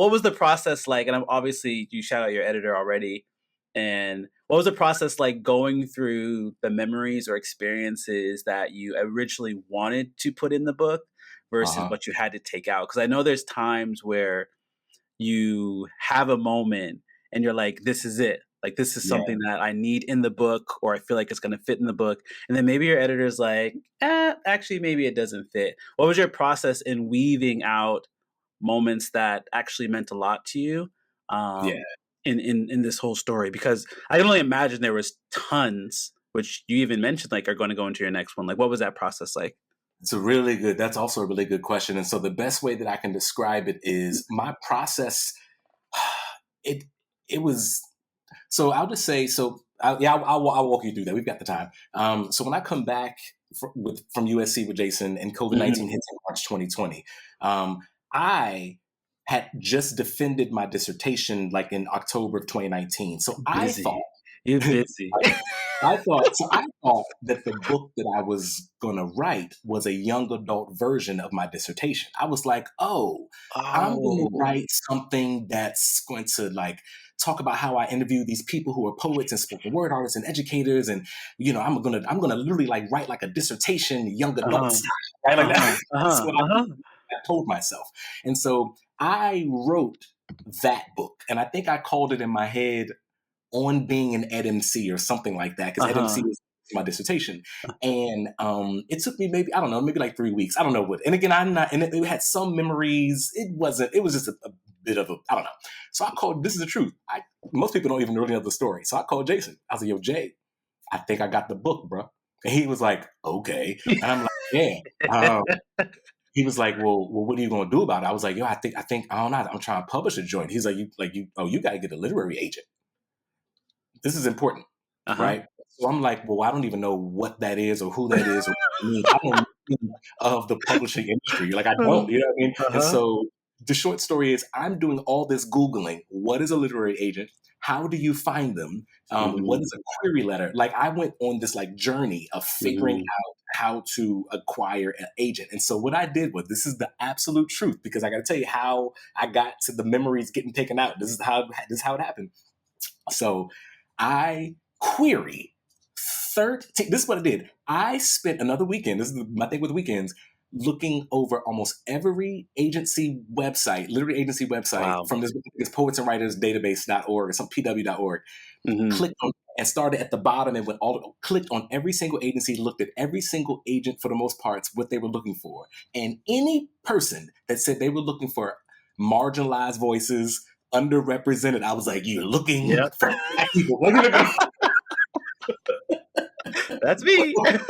what was the process like? And obviously you shout out your editor already. And what was the process like going through the memories or experiences that you originally wanted to put in the book versus Uh-huh. what you had to take out? Because I know there's times where you have a moment and you're like, this is it. Like, this is Yeah. something that I need in the book, or I feel like it's going to fit in the book. And then maybe your editor's like, actually, maybe it doesn't fit. What was your process in weaving out moments that actually meant a lot to you Yeah. in this whole story? Because I can only imagine there was tons, which you even mentioned, like, are going to go into your next one. Like, what was that process like? That's also a really good question. And so the best way that I can describe it is my process. It, it was, so I'll just say, I'll walk you through that. We've got the time. So when I come back from USC with Jason and COVID-19 Mhm. hits in March 2020, I had just defended my dissertation like in October of 2019. So I thought, Busy. You're busy. I thought that the book that I was going to write was a young adult version of my dissertation. I was like, oh, I'm going to Oh. write something that's going to like talk about how I interview these people who are poets and spoken word artists and educators, and I'm gonna literally like write like a dissertation, young adult Uh-huh. style, right? Like that. Uh-huh. That's Uh-huh. what Uh-huh. I told myself, and so I wrote that book, and I think I called it in my head on being an EdMC or something like that, because EdMC Uh-huh. was my dissertation. And it took me maybe, I don't know, maybe like 3 weeks. I don't know what. And again, it had some memories. It was just a bit of I don't know. So I called, this is the truth. Most people don't even really know the story. So I called Jason. I was like, yo, Jay, I think I got the book, bro. And he was like, okay. And I'm like, yeah. Um, he was like, well, what are you going to do about it? I was like, yo, I think, I don't know. I'm trying to publish a joint. He's like, you got to get a literary agent. This is important, Uh-huh. right? So I'm like, well, I don't even know what that is or who that is or what it means. I don't know of the publishing industry. Like I don't, you know what I mean? And Uh-huh. so the short story is I'm doing all this Googling. What is a literary agent? How do you find them? What Mhm. is a query letter? Like I went on this like journey of figuring Mhm. out how to acquire an agent. And so what I did was, this is the absolute truth, because I got to tell you how I got to the memories getting taken out. This is how it happened. So I query 13. This is what I did. I spent another weekend. This is my thing with weekends, looking over almost every agency website, literary agency website Wow. from this poets and writers database.org or some pw.org. Mhm. Clicked on and started at the bottom and clicked on every single agency, looked at every single agent for the most parts, what they were looking for. And any person that said they were looking for marginalized voices, underrepresented, I was like, you're looking Yep. for black people. What are you looking That's me.